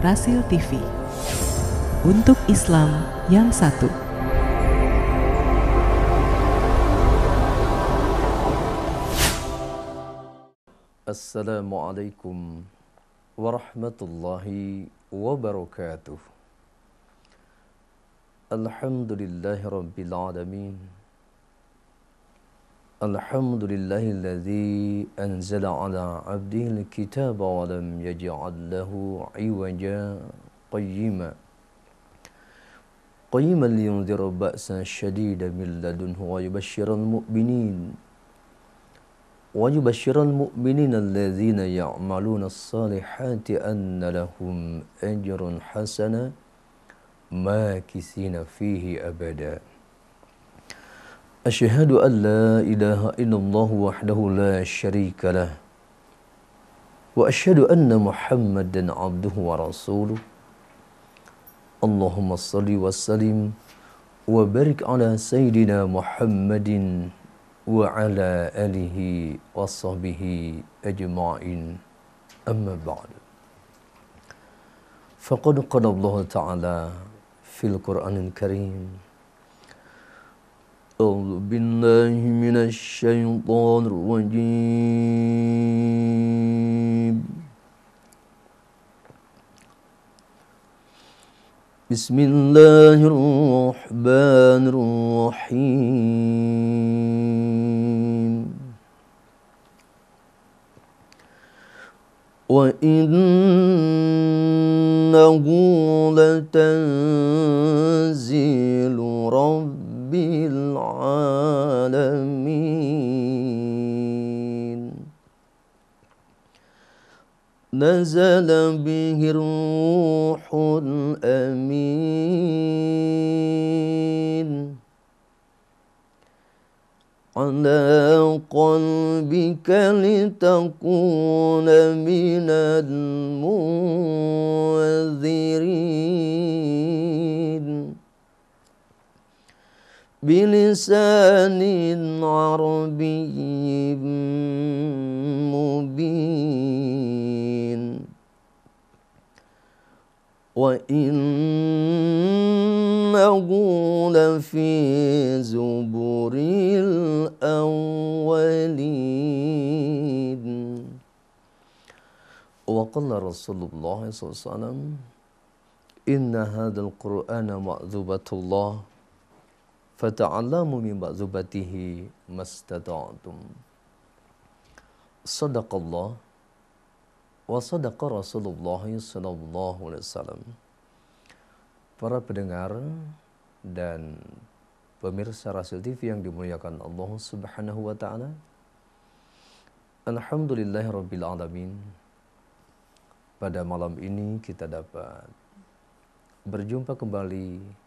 Rasil TV, untuk Islam yang satu. Assalamualaikum warahmatullahi wabarakatuh. Alhamdulillahi rabbil alamin. Alhamdulillahilladzi anzala ala abdihil kitaba wa lam yaj'al lahu iwaja qayyiman liyunzira ba'san syadidan min ladunhu wa yubashshiral mu'minin alladzina ya'maluna as-salihati anna lahum ajrun hasana makisina fihi abada. Asyhadu an la ilaha illallah wahdahu la syarika lah wa asyhadu anna Muhammadan abduhu wa rasuluh. Allahumma salli wa sallim wa barik ala sayyidina Muhammadin wa ala alihi wa sahbihi ajma'in. Amma ba'du. Faqad qala Allah Ta'ala fil Qur'anil Karim. أعوذ بالله من الشيطان الرجيم. بسم الله الرحمن الرحيم. وإنه لتنزيل رب العالمين. نزل به الروح الأمين على قلبك لتكون من المنذرين بلسان عربي مبين وإنه لفي زبر الأولين. وقال رسول الله صلى الله عليه وسلم إن هذا القرآن معذوبة الله fata'allamu min ba'zubatihi mastata'tum. Sadaqallah wa sadaqa Rasulullah sallallahu alaihi wasallam. Para pendengar dan pemirsa Rasil TV yang dimuliakan Allah Subhanahu wa taala. Alhamdulillahirabbil alamin. Pada malam ini kita dapat berjumpa kembali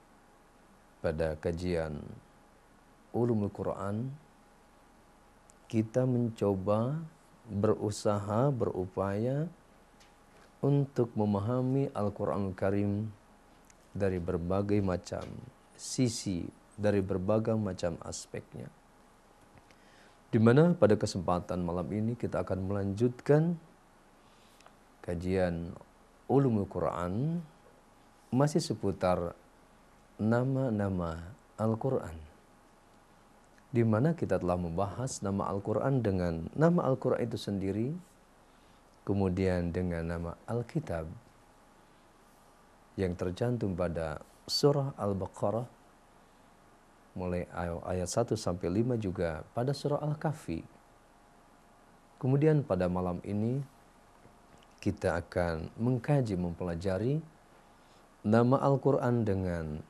pada kajian Ulumul Quran. Kita mencoba, berusaha, berupaya untuk memahami Al-Quranul Karim dari berbagai macam sisi, dari berbagai macam aspeknya. Di mana pada kesempatan malam ini kita akan melanjutkan kajian Ulumul Quran masih seputar nama-nama Al-Quran, di mana kita telah membahas nama Al-Quran dengan nama Al-Quran itu sendiri, kemudian dengan nama Al-Kitab yang tercantum pada surah Al-Baqarah mulai ayat 1 sampai 5, juga pada surah Al-Kahfi. Kemudian pada malam ini kita akan mengkaji, mempelajari nama Al-Quran dengan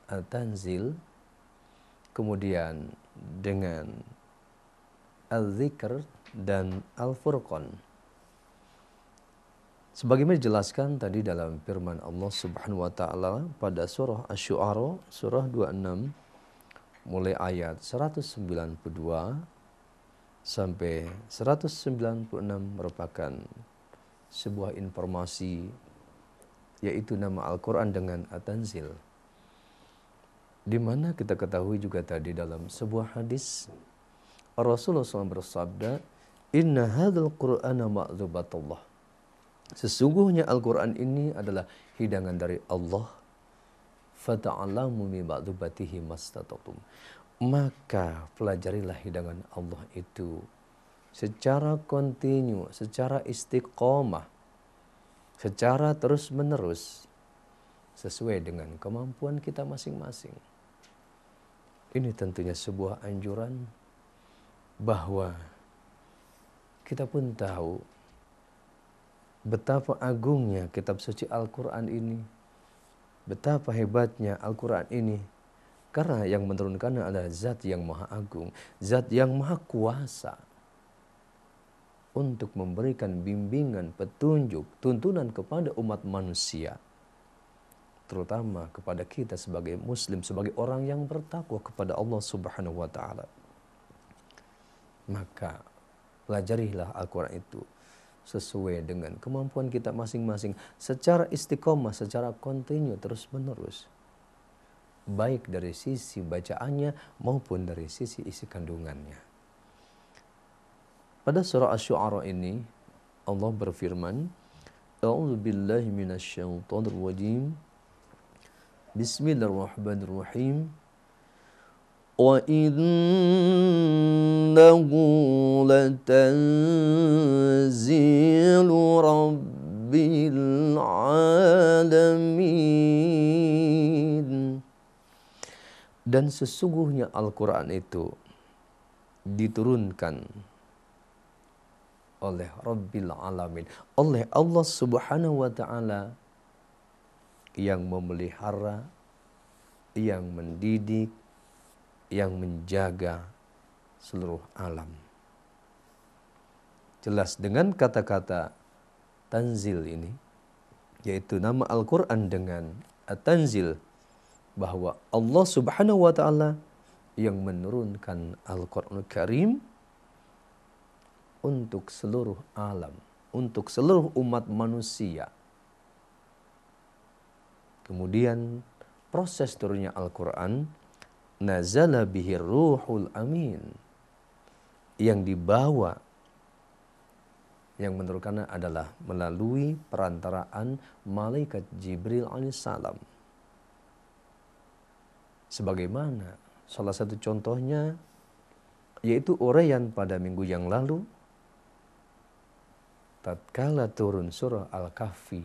Al-Tanzil, kemudian dengan Al-Zikr dan Al-Furqan. Sebagaimana dijelaskan tadi dalam firman Allah Subhanahu wa taala pada surah Asy-Syu'ara surah 26 mulai ayat 192 sampai 196 merupakan sebuah informasi, yaitu nama Al-Quran dengan At-Tanzil. Di mana kita ketahui juga tadi dalam sebuah hadis Rasulullah SAW bersabda, Inna hadzal Qur'ana ma'dzubatullah. Sesungguhnya Al-Quran ini adalah hidangan dari Allah. Fata'alamu min ba'dubatihi mastata'tum. Maka pelajarilah hidangan Allah itu secara kontinu, secara istiqomah, secara terus-menerus, sesuai dengan kemampuan kita masing-masing. Ini tentunya sebuah anjuran bahwa kita pun tahu betapa agungnya kitab suci Al-Quran ini, betapa hebatnya Al-Quran ini, karena yang menurunkannya adalah zat yang maha agung, zat yang maha kuasa untuk memberikan bimbingan, petunjuk, tuntunan kepada umat manusia, terutama kepada kita sebagai muslim, sebagai orang yang bertakwa kepada Allah Subhanahu wa taala. Maka pelajarilah Al-Quran itu sesuai dengan kemampuan kita masing-masing, secara istiqomah, secara kontinu, terus-menerus, baik dari sisi bacaannya maupun dari sisi isi kandungannya. Pada surah Asy-Syu'ara ini Allah berfirman, A'udzu billahi minasyaitonir rajim. Bismillahirrahmanirrahim. Wa innahu latanzilu rabbil alamin. Dan sesungguhnya Al-Quran itu diturunkan oleh Rabbil Alamin, oleh Allah Subhanahu wa ta'ala yang memelihara, yang mendidik, yang menjaga seluruh alam. Jelas dengan kata-kata tanzil ini, yaitu nama Al-Quran dengan at-tanzil, bahwa Allah Subhanahu wa ta'ala yang menurunkan Al-Quranul Karim untuk seluruh alam, untuk seluruh umat manusia. Kemudian proses turunnya Al-Quran, nazala bihir ruhul amin, yang dibawa, yang menurunkannya adalah melalui perantaraan malaikat Jibril alaihissalam. Sebagaimana salah satu contohnya yaitu uraian pada minggu yang lalu, tatkala turun surah Al-Kahfi,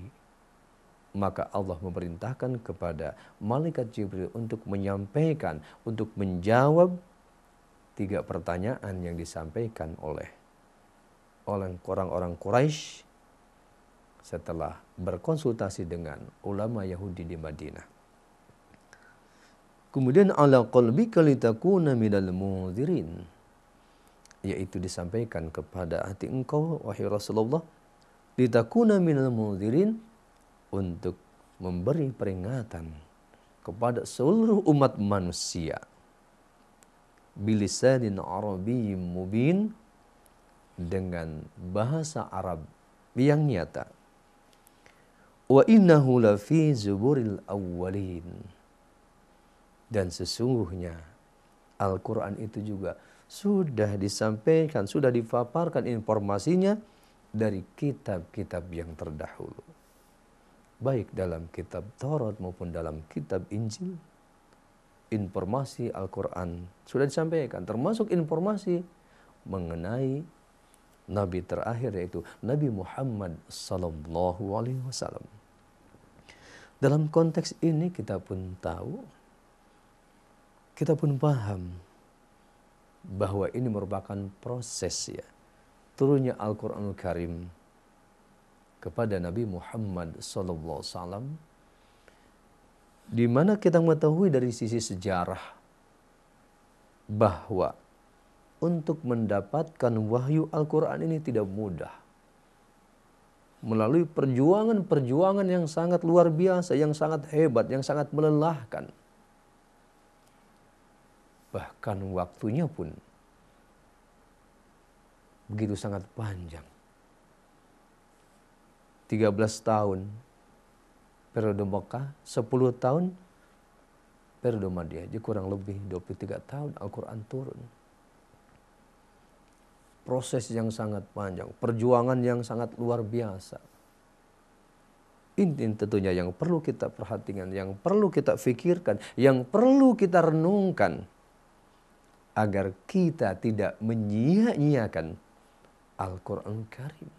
maka Allah memerintahkan kepada malaikat Jibril untuk menyampaikan, untuk menjawab 3 pertanyaan yang disampaikan oleh orang-orang Quraisy setelah berkonsultasi dengan ulama Yahudi di Madinah. Kemudian ala qalbika litakuna minal munzirin, yaitu disampaikan kepada hati engkau wahai Rasulullah, litakuna minal munzirin, untuk memberi peringatan kepada seluruh umat manusia, bilisanin arabiyyin mubin, dengan bahasa Arab yang nyata. Wa innahu lafi zuburil awwalin, dan sesungguhnya Al-Quran itu juga sudah disampaikan, sudah dipaparkan informasinya dari kitab-kitab yang terdahulu, baik dalam kitab Taurat maupun dalam kitab Injil. Informasi Al-Quran sudah disampaikan, termasuk informasi mengenai Nabi terakhir, yaitu Nabi Muhammad sallallahu alaihi wasallam. Dalam konteks ini kita pun tahu, kita pun paham bahwa ini merupakan proses ya, turunnya Al-Quranul Karim kepada Nabi Muhammad sallallahu alaihi wasallam, di mana kita mengetahui dari sisi sejarah bahwa untuk mendapatkan wahyu Al-Quran ini tidak mudah. Melalui perjuangan-perjuangan yang sangat luar biasa, yang sangat hebat, yang sangat melelahkan. Bahkan waktunya pun begitu sangat panjang. 13 tahun periode Mekah, 10 tahun periode Madinah, jadi kurang lebih 23 tahun Al-Quran turun. Proses yang sangat panjang, perjuangan yang sangat luar biasa. Ini tentunya yang perlu kita perhatikan, yang perlu kita pikirkan, yang perlu kita renungkan agar kita tidak menyia-nyiakan Al-Quran Karim.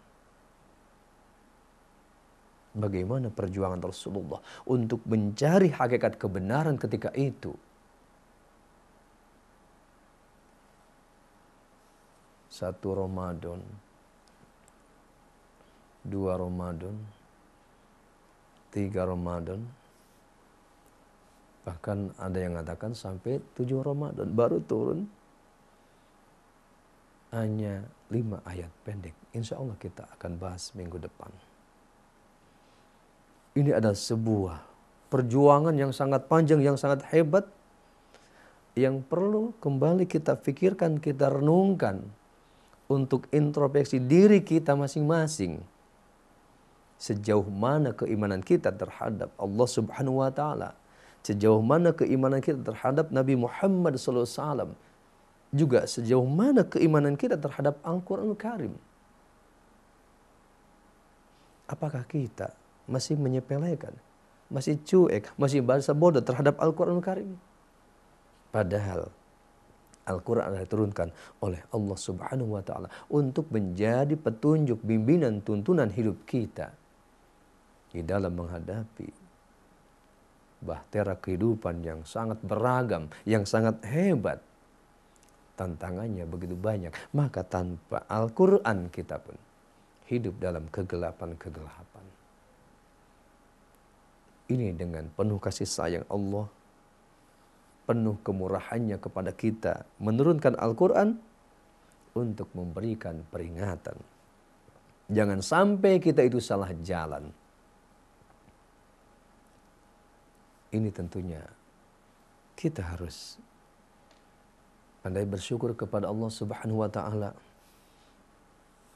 Bagaimana perjuangan Rasulullah untuk mencari hakikat kebenaran ketika itu. Satu Ramadan, 2 Ramadan, 3 Ramadan, bahkan ada yang mengatakan sampai 7 Ramadan baru turun hanya 5 ayat pendek. Insya Allah kita akan bahas minggu depan. Ini adalah sebuah perjuangan yang sangat panjang, yang sangat hebat, yang perlu kembali kita pikirkan, kita renungkan untuk introspeksi diri kita masing-masing. Sejauh mana keimanan kita terhadap Allah Subhanahu wa taala, sejauh mana keimanan kita terhadap Nabi Muhammad SAW, juga sejauh mana keimanan kita terhadap Al-Quran Karim. Apakah kita masih menyepelekan, masih cuek, masih bahasa bodoh terhadap Al-Quran Karim? Padahal Al-Quran adalah diturunkan oleh Allah Subhanahu wa taala untuk menjadi petunjuk, bimbingan, tuntunan hidup kita di dalam menghadapi bahtera kehidupan yang sangat beragam, yang sangat hebat. Tantangannya begitu banyak. Maka tanpa Al-Quran kita pun hidup dalam kegelapan-kegelapan. Ini dengan penuh kasih sayang Allah, penuh kemurahannya kepada kita, menurunkan Al-Quran untuk memberikan peringatan. Jangan sampai kita itu salah jalan. Ini tentunya kita harus pandai bersyukur kepada Allah Subhanahu wa taala.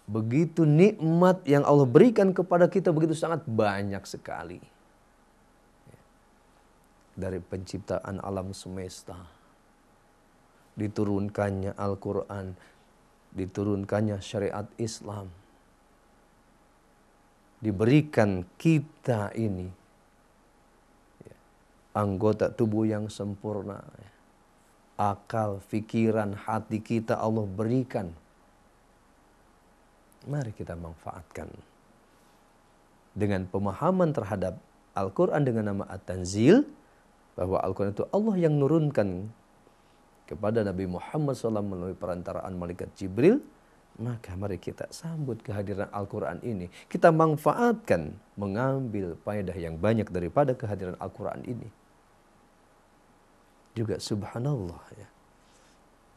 Begitu nikmat yang Allah berikan kepada kita begitu sangat banyak sekali. Dari penciptaan alam semesta, diturunkannya Al-Quran, diturunkannya syariat Islam, diberikan kita ini anggota tubuh yang sempurna, akal, pikiran, hati kita Allah berikan. Mari kita manfaatkan dengan pemahaman terhadap Al-Quran dengan nama At-Tanzil, bahwa Al-Quran itu Allah yang nurunkan kepada Nabi Muhammad SAW melalui perantaraan malaikat Jibril. Maka mari kita sambut kehadiran Al-Quran ini. Kita manfaatkan, mengambil faedah yang banyak daripada kehadiran Al-Quran ini. Juga subhanallah ya,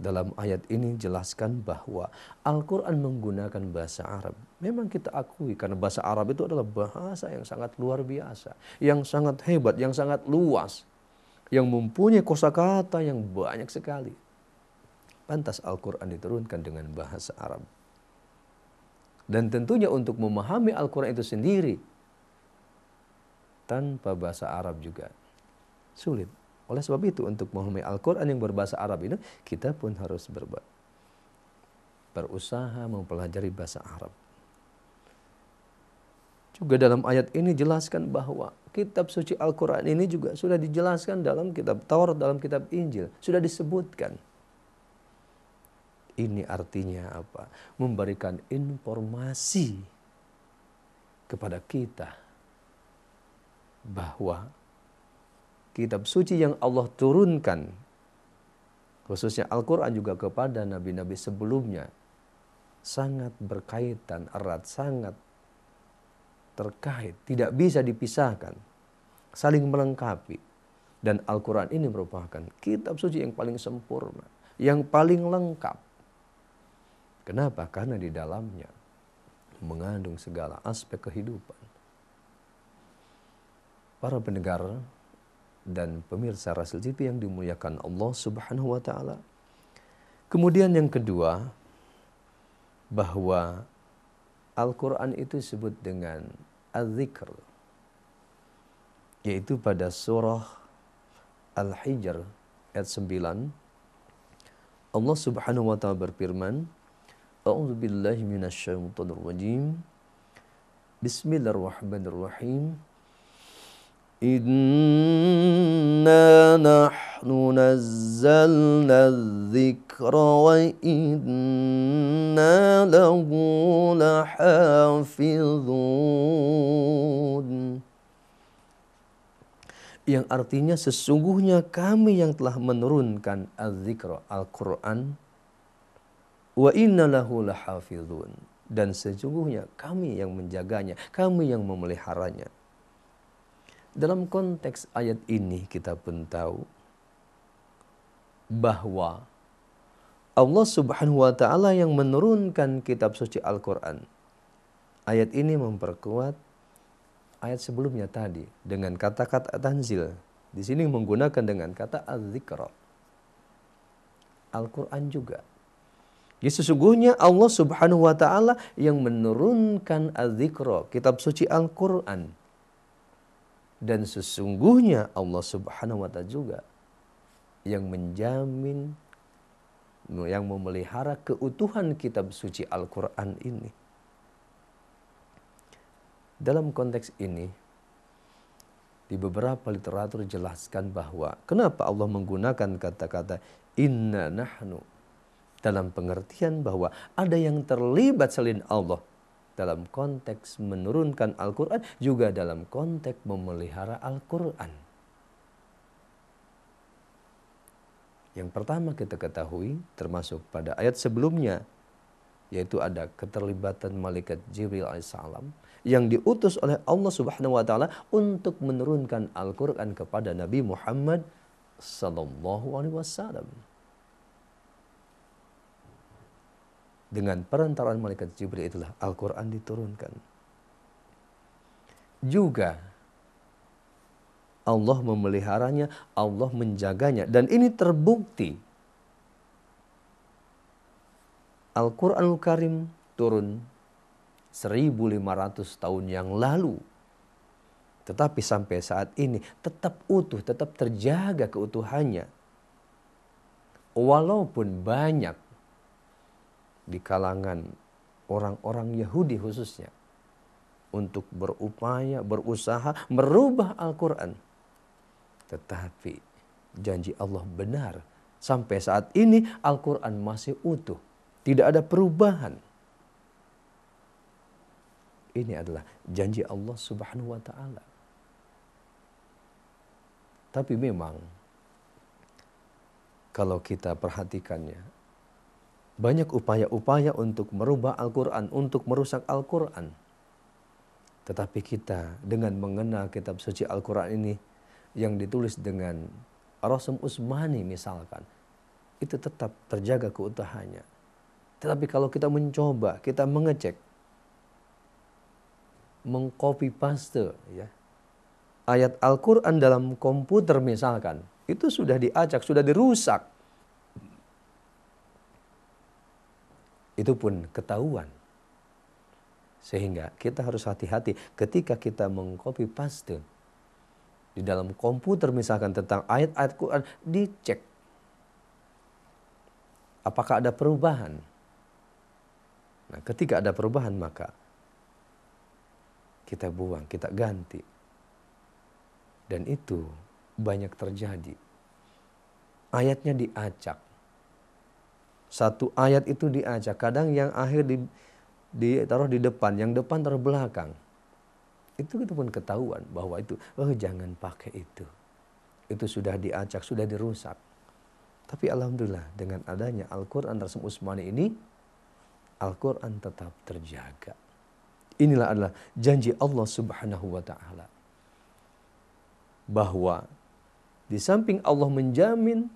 dalam ayat ini jelaskan bahwa Al-Quran menggunakan bahasa Arab. Memang kita akui karena bahasa Arab itu adalah bahasa yang sangat luar biasa, yang sangat hebat, yang sangat luas, yang mempunyai kosakata yang banyak sekali. Pantas Al-Quran diturunkan dengan bahasa Arab. Dan tentunya untuk memahami Al-Quran itu sendiri, tanpa bahasa Arab juga sulit. Oleh sebab itu untuk memahami Al-Quran yang berbahasa Arab ini, kita pun harus berusaha mempelajari bahasa Arab. Juga dalam ayat ini jelaskan bahwa kitab suci Al-Quran ini juga sudah dijelaskan dalam kitab Taurat, dalam kitab Injil. Sudah disebutkan. Ini artinya apa? Memberikan informasi kepada kita bahwa kitab suci yang Allah turunkan, khususnya Al-Quran juga kepada nabi-nabi sebelumnya, sangat berkaitan erat, sangat terkait, tidak bisa dipisahkan, saling melengkapi. Dan Al-Quran ini merupakan kitab suci yang paling sempurna, yang paling lengkap. Kenapa? Karena di dalamnya mengandung segala aspek kehidupan. Para pendengar dan pemirsa Rasul TV yang dimuliakan Allah Subhanahu wa taala. Kemudian yang kedua, bahwa Al-Quran itu disebut dengan Az-Zikr, yaitu pada surah Al-Hijr ayat 9, Allah Subhanahu wa taala berfirman, A'udzubillahi minasyaitonir rajim. Bismillahirrahmanirrahim. Inna nahnu nazzalna dzikra wa inna lahu lahafizun. Yang artinya sesungguhnya kami yang telah menurunkan az-zikra, Al-Quran, wa inna lahu lahafizun, dan sesungguhnya kami yang menjaganya, kami yang memeliharanya. Dalam konteks ayat ini kita pun tahu bahwa Allah Subhanahu wa taala yang menurunkan kitab suci Al-Quran. Ayat ini memperkuat ayat sebelumnya tadi dengan kata-kata tanzil. Di sini menggunakan dengan kata az-zikra. Al-Quran juga. Ya, sesungguhnya Allah Subhanahu wa taala yang menurunkan az-zikra, kitab suci Al-Quran. Dan sesungguhnya Allah Subhanahu wa ta'ala juga yang menjamin, yang memelihara keutuhan kitab suci Al-Quran ini. Dalam konteks ini, di beberapa literatur jelaskan bahwa kenapa Allah menggunakan kata-kata inna nahnu, dalam pengertian bahwa ada yang terlibat selain Allah dalam konteks menurunkan Al-Quran, juga dalam konteks memelihara Al-Quran. Yang pertama kita ketahui, termasuk pada ayat sebelumnya, yaitu ada keterlibatan malaikat Jibril alaihissalam yang diutus oleh Allah Subhanahu wa taala untuk menurunkan Al-Quran kepada Nabi Muhammad sallallahu alaihi wasallam. Dengan perantaraan malaikat Jibril itulah Al-Quran diturunkan. Juga Allah memeliharanya, Allah menjaganya. Dan ini terbukti. Al-Quranul Karim turun 1500 tahun yang lalu. Tetapi sampai saat ini tetap utuh, tetap terjaga keutuhannya. Walaupun banyak di kalangan orang-orang Yahudi khususnya untuk berupaya, berusaha merubah Al-Quran. Tetapi janji Allah benar. Sampai saat ini Al-Quran masih utuh. Tidak ada perubahan. Ini adalah janji Allah Subhanahu wa ta'ala. Tapi memang kalau kita perhatikannya, banyak upaya-upaya untuk merubah Al-Quran, untuk merusak Al-Quran. Tetapi kita dengan mengenal kitab suci Al-Quran ini yang ditulis dengan Rasm Utsmani misalkan, itu tetap terjaga keutuhannya. Tetapi kalau kita mencoba, kita mengecek, mengcopy paste ya, ayat Al-Quran dalam komputer misalkan, itu sudah diacak, sudah dirusak. Itu pun ketahuan. Sehingga kita harus hati-hati ketika kita mengcopy paste di dalam komputer misalkan tentang ayat-ayat Quran, dicek apakah ada perubahan. Nah, ketika ada perubahan maka kita buang, kita ganti. Dan itu banyak terjadi. Ayatnya diacak. Satu ayat itu diacak, kadang yang akhir ditaruh di depan, yang depan taruh belakang. Itu pun ketahuan bahwa itu, jangan pakai itu. Itu sudah diacak, sudah dirusak. Tapi alhamdulillah dengan adanya Al-Quran Rasm Utsmani ini, Al-Quran tetap terjaga. Inilah adalah janji Allah Subhanahu wa ta'ala. Bahwa di samping Allah menjamin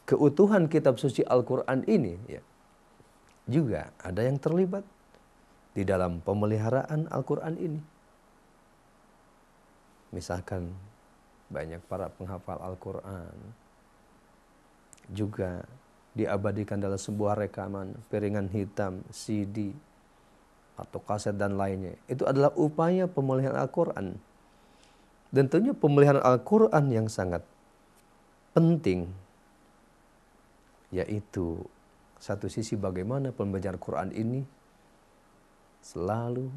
keutuhan kitab suci Al-Quran ini, ya, juga ada yang terlibat di dalam pemeliharaan Al-Quran ini. Misalkan banyak para penghafal Al-Quran juga diabadikan dalam sebuah rekaman, piringan hitam, CD, atau kaset dan lainnya. Itu adalah upaya pemeliharaan Al-Quran. Dan tentunya pemeliharaan Al-Quran yang sangat penting, yaitu satu sisi bagaimana pembelajaran Quran ini selalu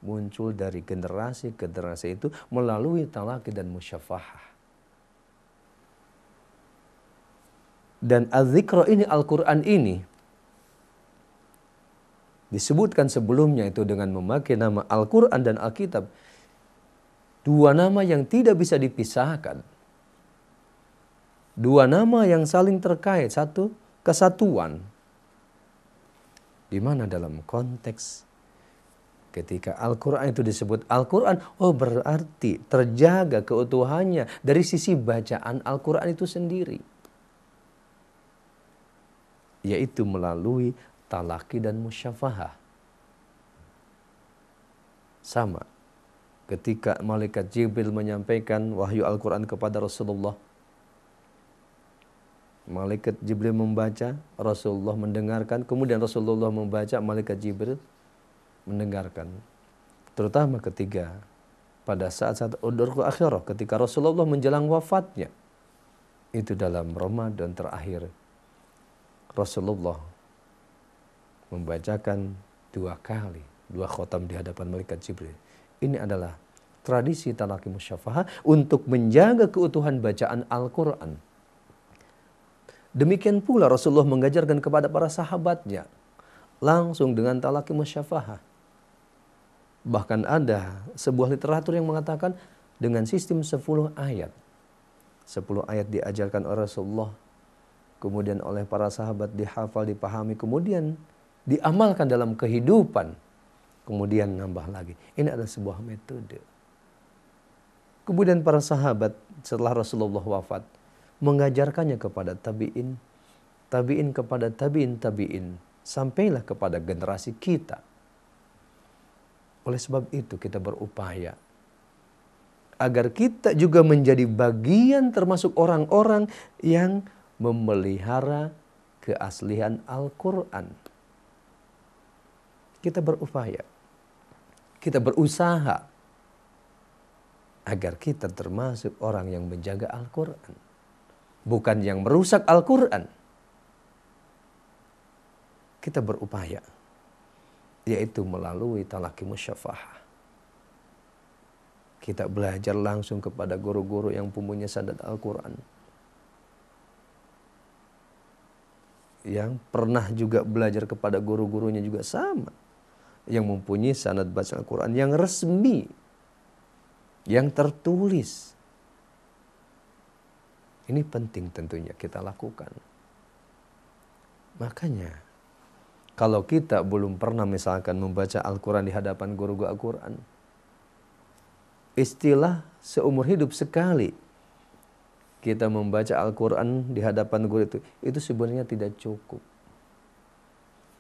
muncul dari generasi ke generasi itu melalui talaqi dan musyafahah. Dan az-zikra ini, Al-Quran ini disebutkan sebelumnya itu dengan memakai nama Al-Quran dan Alkitab. Dua nama yang tidak bisa dipisahkan. Dua nama yang saling terkait, satu kesatuan. Di mana dalam konteks ketika Al-Quran itu disebut Al-Quran, oh berarti terjaga keutuhannya dari sisi bacaan Al-Quran itu sendiri. Yaitu melalui talaqi dan musyafahah. Sama ketika malaikat Jibril menyampaikan wahyu Al-Quran kepada Rasulullah. Malaikat Jibril membaca, Rasulullah mendengarkan, kemudian Rasulullah membaca, malaikat Jibril mendengarkan. Terutama ketika pada saat-saat udhurul akhirah, ketika Rasulullah menjelang wafatnya. Itu dalam Ramadan terakhir. Rasulullah membacakan 2 kali, 2 khotam di hadapan malaikat Jibril. Ini adalah tradisi talaqi musyafahah untuk menjaga keutuhan bacaan Al-Quran. Demikian pula Rasulullah mengajarkan kepada para sahabatnya langsung dengan talaqi musyafahah. Bahkan ada sebuah literatur yang mengatakan dengan sistem 10 ayat. 10 ayat diajarkan oleh Rasulullah, kemudian oleh para sahabat dihafal, dipahami, kemudian diamalkan dalam kehidupan, kemudian nambah lagi. Ini adalah sebuah metode. Kemudian para sahabat setelah Rasulullah wafat mengajarkannya kepada tabi'in, tabi'in kepada tabi'in, tabi'in, sampailah kepada generasi kita. Oleh sebab itu kita berupaya agar kita juga menjadi bagian termasuk orang-orang yang memelihara keaslian Al-Quran. Kita berupaya, kita berusaha agar kita termasuk orang yang menjaga Al-Quran, bukan yang merusak Al-Quran. Kita berupaya, yaitu melalui talaqi musyafahah. Kita belajar langsung kepada guru-guru yang mempunyai sanad Al-Quran, yang pernah juga belajar kepada guru-gurunya juga sama, yang mempunyai sanad baca Al-Quran yang resmi, yang tertulis. Ini penting tentunya kita lakukan. Makanya kalau kita belum pernah misalkan membaca Al-Quran di hadapan guru-guru Al-Quran, istilah seumur hidup sekali kita membaca Al-Quran di hadapan guru itu sebenarnya tidak cukup.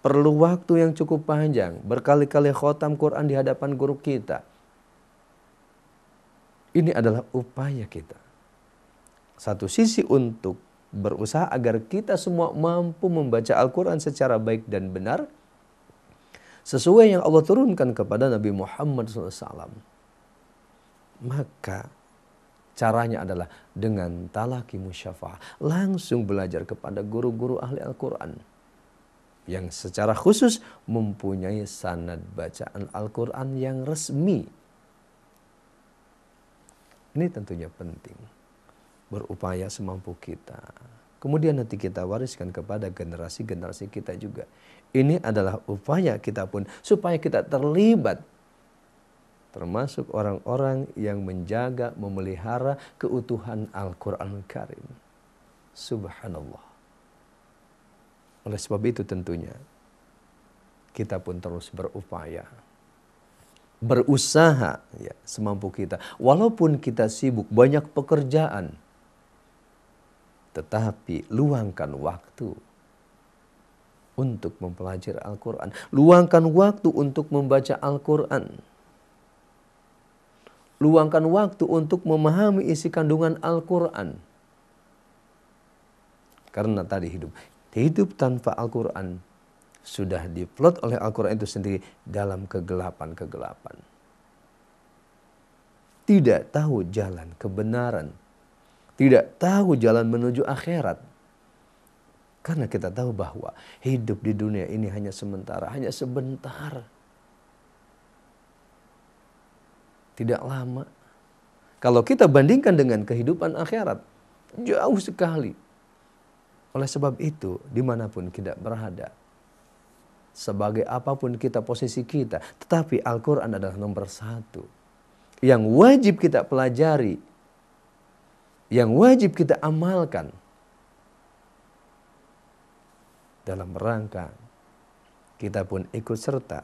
Perlu waktu yang cukup panjang, berkali-kali khotam Quran di hadapan guru kita. Ini adalah upaya kita. Satu sisi untuk berusaha agar kita semua mampu membaca Al-Quran secara baik dan benar, sesuai yang Allah turunkan kepada Nabi Muhammad SAW. Maka caranya adalah dengan talaqi musyafahah. Langsung belajar kepada guru-guru ahli Al-Quran yang secara khusus mempunyai sanad bacaan Al-Quran yang resmi. Ini tentunya penting. Berupaya semampu kita. Kemudian nanti kita wariskan kepada generasi-generasi kita juga. Ini adalah upaya kita pun supaya kita terlibat, termasuk orang-orang yang menjaga, memelihara keutuhan Al-Quranul Karim. Subhanallah. Oleh sebab itu tentunya kita pun terus berupaya, berusaha ya, semampu kita. Walaupun kita sibuk, banyak pekerjaan, tetapi luangkan waktu untuk mempelajari Al-Quran. Luangkan waktu untuk membaca Al-Quran. Luangkan waktu untuk memahami isi kandungan Al-Quran. Karena tadi hidup tanpa Al-Quran sudah diplot oleh Al-Quran itu sendiri dalam kegelapan-kegelapan. Tidak tahu jalan kebenaran. Tidak tahu jalan menuju akhirat. Karena kita tahu bahwa hidup di dunia ini hanya sementara, hanya sebentar. Tidak lama. Kalau kita bandingkan dengan kehidupan akhirat, jauh sekali. Oleh sebab itu, dimanapun kita berada, sebagai apapun kita posisi kita, tetapi Al-Quran adalah nomor satu. Yang wajib kita pelajari, yang wajib kita amalkan, dalam rangka kita pun ikut serta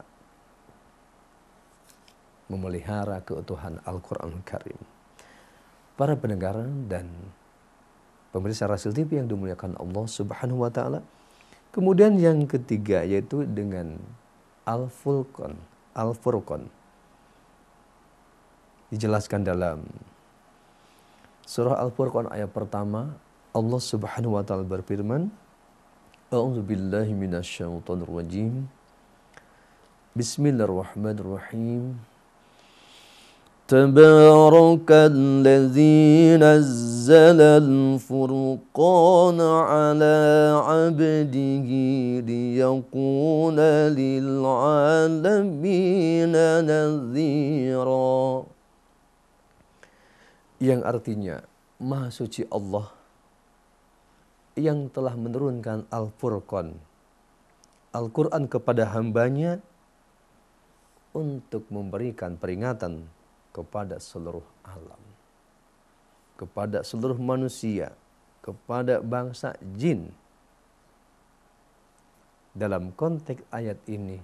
memelihara keutuhan Al-Quranul Karim. Para pendengar dan pemirsa Rasul TV yang dimuliakan Allah Subhanahu wa taala. Kemudian yang ketiga yaitu dengan Al-Furqan. Al-Furqan dijelaskan dalam surah Al-Furqan ayat pertama. Allah Subhanahu wa taala berfirman, A'udzu billahi minasyaitonir rajim. Bismillahirrahmanirrahim. Tabarakalladzi nazzalal furqana ala 'abdihi liyakuna lil 'alamina nadhira. Yang artinya, Maha Suci Allah yang telah menurunkan Al-Furqan, Al-Quran kepada hambanya untuk memberikan peringatan kepada seluruh alam, kepada seluruh manusia, kepada bangsa jin. Dalam konteks ayat ini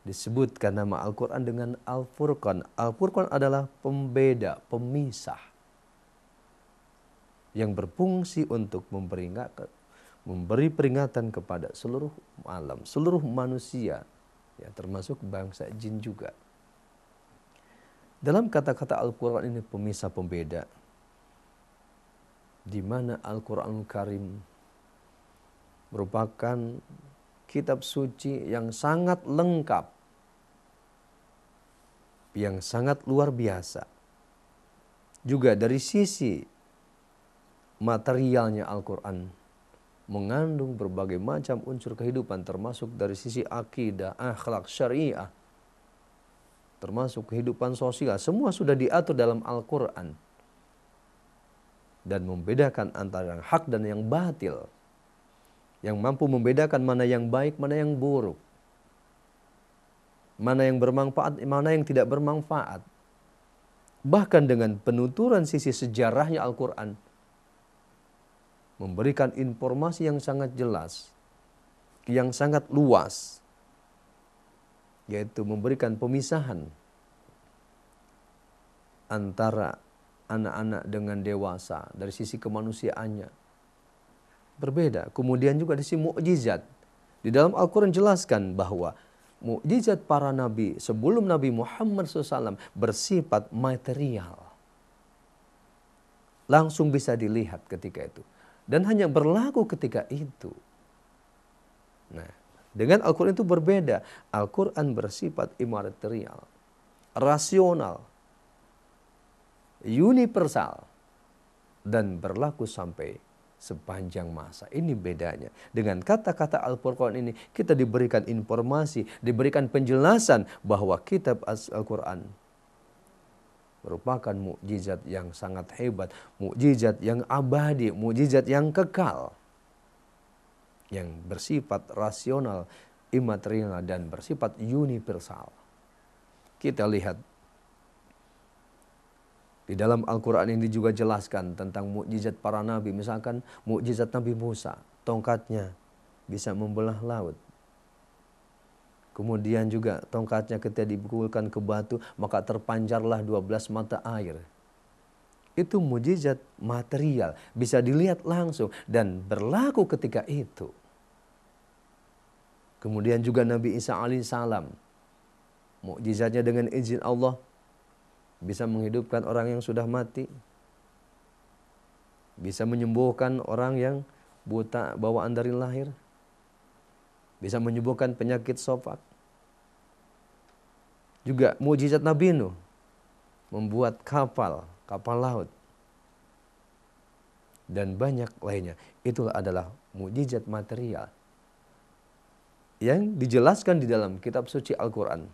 disebutkan nama Al-Quran dengan Al-Furqan. Al-Furqan adalah pembeda, pemisah, yang berfungsi untuk memberi peringatan kepada seluruh alam, seluruh manusia, ya, termasuk bangsa jin juga. Dalam kata-kata Al-Quran ini pemisah, pembeda, di mana Al-Quranul Karim merupakan kitab suci yang sangat lengkap, yang sangat luar biasa. Juga dari sisi materialnya Al-Quran mengandung berbagai macam unsur kehidupan, termasuk dari sisi akidah, akhlak, syariah, termasuk kehidupan sosial. Semua sudah diatur dalam Al-Quran dan membedakan antara yang hak dan yang batil, yang mampu membedakan mana yang baik, mana yang buruk, mana yang bermanfaat, mana yang tidak bermanfaat. Bahkan dengan penuturan sisi sejarahnya Al-Quran memberikan informasi yang sangat jelas, yang sangat luas, yaitu memberikan pemisahan antara anak-anak dengan dewasa dari sisi kemanusiaannya. Berbeda. Kemudian juga di sisi mukjizat. Di dalam Al-Quran jelaskan bahwa mukjizat para nabi sebelum Nabi Muhammad SAW bersifat material. Langsung bisa dilihat ketika itu. Dan hanya berlaku ketika itu. Nah, dengan Al-Quran itu berbeda. Al-Quran bersifat imaterial, rasional, universal, dan berlaku sampai sepanjang masa. Ini bedanya. Dengan kata-kata Al-Furqan ini kita diberikan informasi, diberikan penjelasan bahwa kitab Al-Quran merupakan mukjizat yang sangat hebat, mukjizat yang abadi, mukjizat yang kekal, yang bersifat rasional, imaterial, dan bersifat universal. Kita lihat di dalam Al-Quran ini juga jelaskan tentang mukjizat para nabi. Misalkan mukjizat Nabi Musa, tongkatnya bisa membelah laut. Kemudian juga tongkatnya ketika dipukulkan ke batu, maka terpancarlah 12 mata air. Itu mukjizat material, bisa dilihat langsung dan berlaku ketika itu. Kemudian juga Nabi Isa alaihissalam, mukjizatnya dengan izin Allah bisa menghidupkan orang yang sudah mati, bisa menyembuhkan orang yang buta bawaan dari lahir, bisa menyembuhkan penyakit sofat. Juga mukjizat Nabi Nuh, membuat kapal laut, dan banyak lainnya. Itulah adalah mukjizat material yang dijelaskan di dalam kitab suci Al-Quran,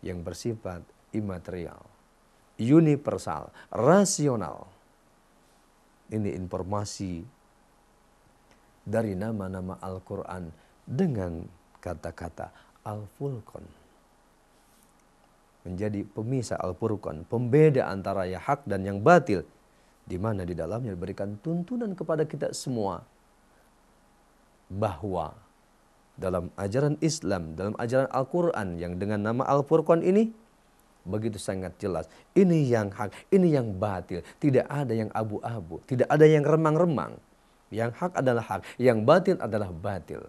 yang bersifat imaterial, universal, rasional. Ini informasi dari nama-nama Al-Quran dengan kata-kata Al-Furqan. Menjadi pemisah Al-Furqan, pembeda antara yang hak dan yang batil, di mana di dalamnya diberikan tuntunan kepada kita semua bahwa dalam ajaran Islam, dalam ajaran Al-Quran yang dengan nama Al-Furqan ini begitu sangat jelas. Ini yang hak, ini yang batil. Tidak ada yang abu-abu, tidak ada yang remang-remang. Yang hak adalah hak, yang batil adalah batil.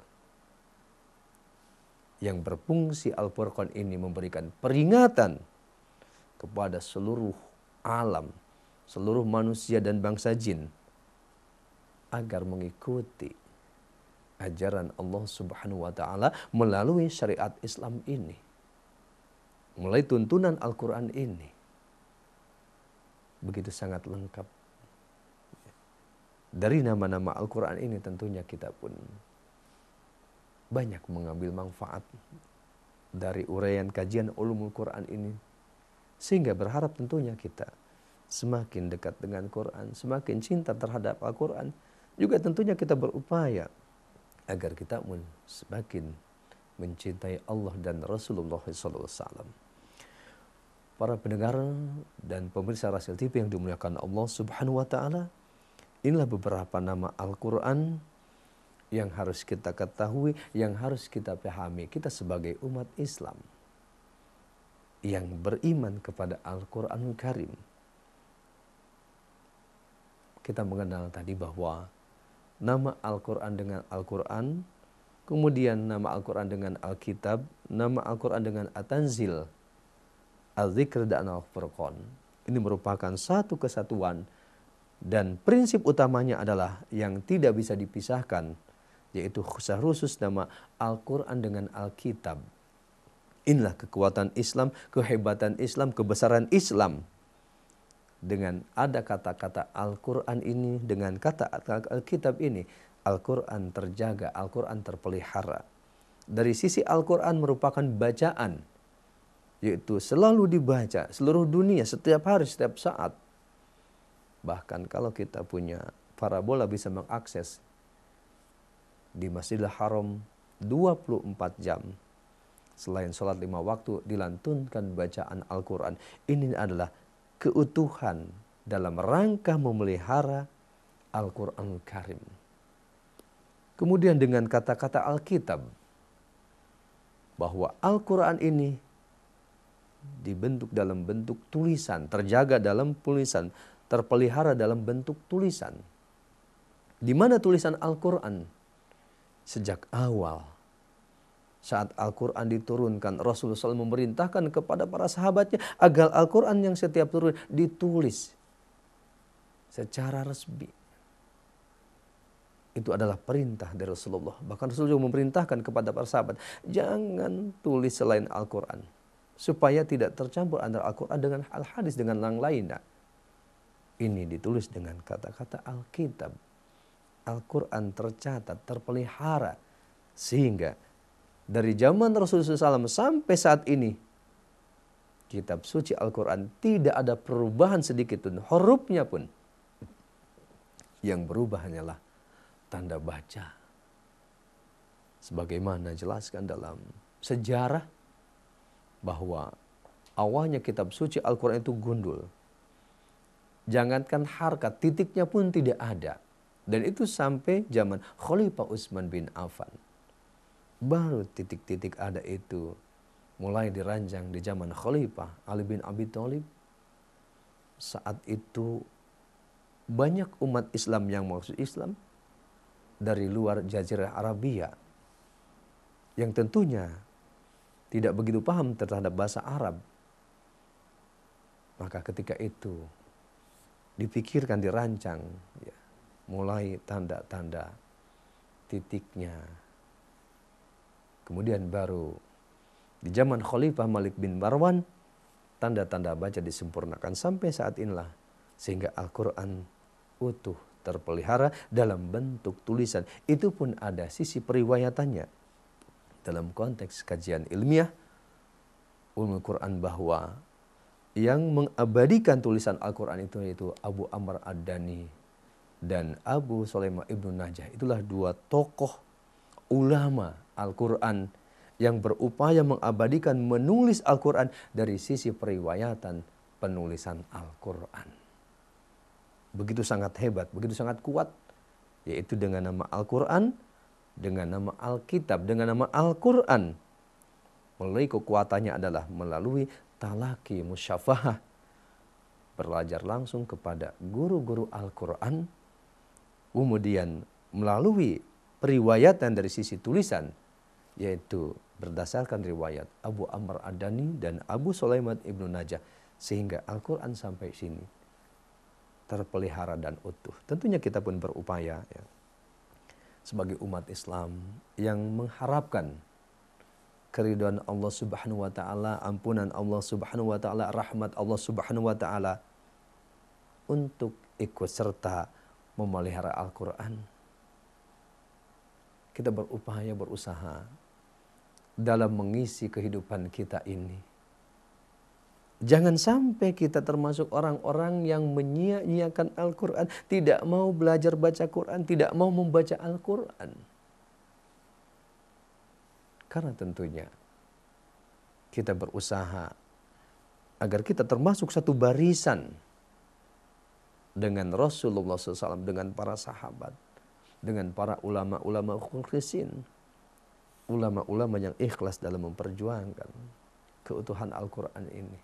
Yang berfungsi Al-Furqan ini memberikan peringatan kepada seluruh alam, seluruh manusia dan bangsa jin agar mengikuti ajaran Allah Subhanahu wa taala melalui syariat Islam ini. Mulai tuntunan Al-Quran ini. Begitu sangat lengkap. Dari nama-nama Al-Quran ini tentunya kita pun banyak mengambil manfaat dari uraian kajian ulumul Quran ini. Sehingga berharap tentunya kita semakin dekat dengan Quran, semakin cinta terhadap Al-Quran. Juga tentunya kita berupaya agar kita pun semakin mencintai Allah dan Rasulullah SAW. Para pendengar dan pemirsa Rasil TV yang dimuliakan Allah Subhanahu wa taala, inilah beberapa nama Al-Quran yang harus kita ketahui, yang harus kita pahami. Kita sebagai umat Islam yang beriman kepada Al-Quranul Karim. Kita mengenal tadi bahwa nama Al-Quran dengan Al-Quran, kemudian nama Al-Quran dengan Alkitab, nama Al-Quran dengan At-Tanzil, Al-Zikr dan Al-Furqan. Ini merupakan satu kesatuan dan prinsip utamanya adalah yang tidak bisa dipisahkan, yaitu khusus nama Al-Quran dengan Alkitab. Inilah kekuatan Islam, kehebatan Islam, kebesaran Islam. Dengan ada kata-kata Al-Quran ini, dengan kata Alkitab ini, Al-Quran terjaga, Al-Quran terpelihara. Dari sisi Al-Quran merupakan bacaan, yaitu selalu dibaca, seluruh dunia, setiap hari, setiap saat. Bahkan kalau kita punya parabola bisa mengakses di Masjidil Haram 24 jam. Selain sholat 5 waktu, dilantunkan bacaan Al-Quran. Ini adalah keutuhan dalam rangka memelihara Al-Quranul Karim. Kemudian dengan kata-kata Alkitab, bahwa Al-Quran ini dibentuk dalam bentuk tulisan, terjaga dalam tulisan, terpelihara dalam bentuk tulisan. Di mana tulisan Al-Quran? Sejak awal, saat Al-Quran diturunkan, Rasulullah SAW memerintahkan kepada para sahabatnya agar Al-Quran yang setiap turun ditulis secara resmi. Itu adalah perintah dari Rasulullah. Bahkan Rasulullah juga memerintahkan kepada para sahabat, jangan tulis selain Al-Quran, supaya tidak tercampur antara Al-Quran dengan Al-Hadis, dengan yang lainnya. Ini ditulis dengan kata-kata Alkitab. Al-Quran tercatat, terpelihara. Sehingga dari zaman Rasulullah SAW sampai saat ini, kitab suci Al-Quran tidak ada perubahan sedikit pun, hurufnya pun. Yang berubah hanyalah tanda baca. Sebagaimana jelaskan dalam sejarah, bahwa awalnya kitab suci Al-Quran itu gundul. Jangankan harkat, titiknya pun tidak ada. Dan itu sampai zaman Khalifah Utsman bin Affan. Baru titik-titik ada itu mulai dirancang di zaman Khalifah Ali bin Abi Thalib. Saat itu banyak umat Islam yang masuk Islam dari luar Jazirah Arabia, yang tentunya tidak begitu paham terhadap bahasa Arab. Maka ketika itu dipikirkan, dirancang, ya, mulai tanda-tanda titiknya. Kemudian baru di zaman Khalifah Malik bin Marwan, tanda-tanda baca disempurnakan sampai saat inilah. Sehingga Al-Quran utuh terpelihara dalam bentuk tulisan. Itu pun ada sisi periwayatannya. Dalam konteks kajian ilmiah, ulumul Quran, bahwa yang mengabadikan tulisan Al-Quran itu yaitu Abu Amr Ad-Dani dan Abu Sulaiman Ibnu Najah. Itulah dua tokoh ulama Al-Quran yang berupaya mengabadikan menulis Al-Quran dari sisi periwayatan penulisan Al-Quran. Begitu sangat hebat, begitu sangat kuat, yaitu dengan nama Al-Quran, dengan nama Alkitab, dengan nama Al-Quran. Melalui kekuatannya adalah melalui talaki musyafahah, belajar langsung kepada guru-guru Al-Quran, kemudian melalui periwayatan dari sisi tulisan, yaitu berdasarkan riwayat Abu Amr Ad-Dani dan Abu Sulaiman Ibnu Najah, sehingga Al-Quran sampai sini terpelihara dan utuh. Tentunya kita pun berupaya ya, sebagai umat Islam yang mengharapkan keridhaan Allah Subhanahu wa taala, ampunan Allah Subhanahu wa taala, rahmat Allah Subhanahu wa taala, untuk ikut serta memelihara Al-Qur'an. Kita berupaya, berusaha dalam mengisi kehidupan kita ini. Jangan sampai kita termasuk orang-orang yang menyia-nyiakan Al-Qur'an, tidak mau belajar baca Qur'an, tidak mau membaca Al-Qur'an. Karena tentunya kita berusaha agar kita termasuk satu barisan dengan Rasulullah SAW, dengan para sahabat, dengan para ulama-ulama mukhlisin, ulama-ulama yang ikhlas dalam memperjuangkan keutuhan Al-Quran ini.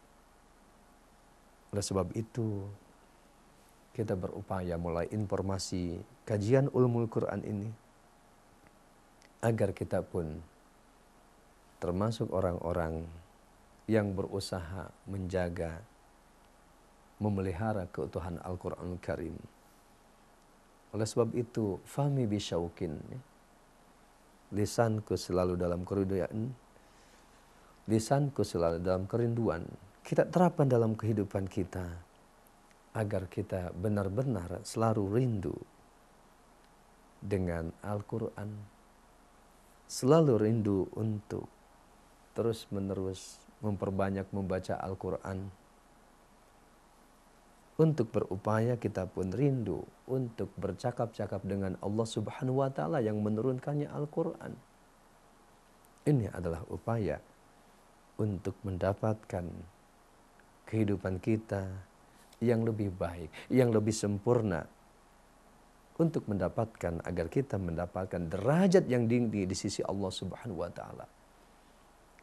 Oleh sebab itu, kita berupaya mulai informasi kajian ulumul Quran ini, agar kita pun termasuk orang-orang yang berusaha menjaga, memelihara keutuhan Al-Quranul Karim. Oleh sebab itu, fami bisyaukin, lisanku selalu dalam kerinduan, lisanku selalu dalam kerinduan. Kita terapkan dalam kehidupan kita, agar kita benar-benar selalu rindu dengan Al-Quran, selalu rindu untuk terus-menerus memperbanyak membaca Al-Quran. Untuk berupaya kita pun rindu untuk bercakap-cakap dengan Allah Subhanahu wa taala yang menurunkannya Al-Quran. Ini adalah upaya untuk mendapatkan kehidupan kita yang lebih baik, yang lebih sempurna, untuk mendapatkan, agar kita mendapatkan derajat yang tinggi di sisi Allah Subhanahu wa taala.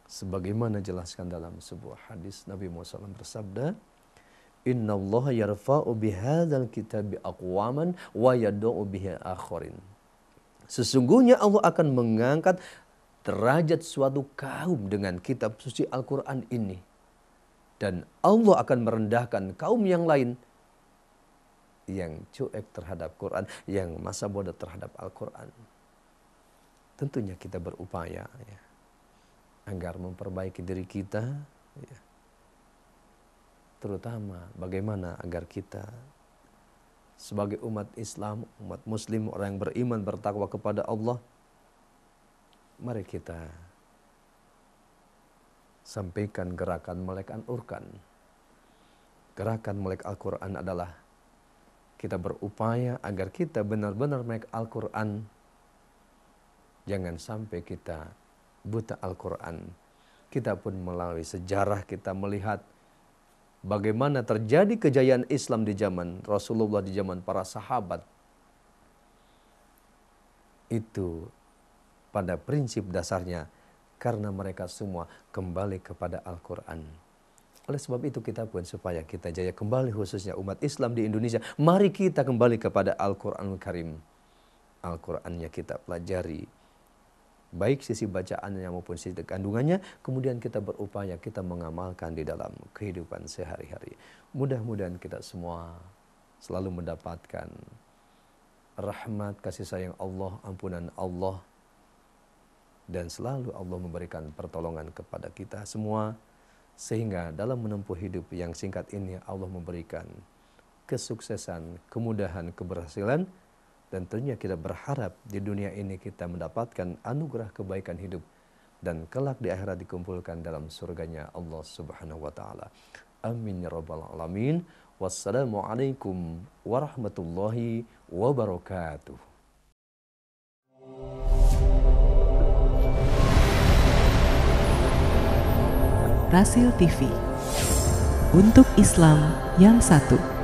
Sebagaimana jelaskan dalam sebuah hadis, Nabi Muhammad SAW bersabda, "Innallaha yarfa'u bihadzal kitabi aqwaman wa yad'u bihi akharin." Sesungguhnya Allah akan mengangkat derajat suatu kaum dengan kitab suci Al-Quran ini, dan Allah akan merendahkan kaum yang lain yang cuek terhadap Quran, yang masa bodoh terhadap Al-Quran. Tentunya kita berupaya ya, agar memperbaiki diri kita ya. Terutama bagaimana agar kita sebagai umat Islam, umat Muslim, orang yang beriman, bertakwa kepada Allah, mari kita sampaikan gerakan melek Al-Qur'an. Gerakan melek Al-Quran adalah kita berupaya agar kita benar-benar melek Al-Quran. Jangan sampai kita buta Al-Quran. Kita pun melalui sejarah kita melihat bagaimana terjadi kejayaan Islam di zaman Rasulullah, di zaman para sahabat. Itu pada prinsip dasarnya karena mereka semua kembali kepada Al-Quran. Oleh sebab itu kita pun, supaya kita jaya kembali, khususnya umat Islam di Indonesia, mari kita kembali kepada Al-Quranul Karim. Al-Qurannya kita pelajari, baik sisi bacaannya maupun sisi kandungannya, kemudian kita berupaya kita mengamalkan di dalam kehidupan sehari-hari. Mudah-mudahan kita semua selalu mendapatkan rahmat, kasih sayang Allah, ampunan Allah, dan selalu Allah memberikan pertolongan kepada kita semua, sehingga dalam menempuh hidup yang singkat ini Allah memberikan kesuksesan, kemudahan, keberhasilan. Dan tentunya kita berharap di dunia ini kita mendapatkan anugerah kebaikan hidup, dan kelak di akhirat dikumpulkan dalam surganya Allah Subhanahu wa taala. Amin ya rabbal alamin. Wassalamualaikum warahmatullahi wabarakatuh. Rasil TV, untuk Islam yang satu.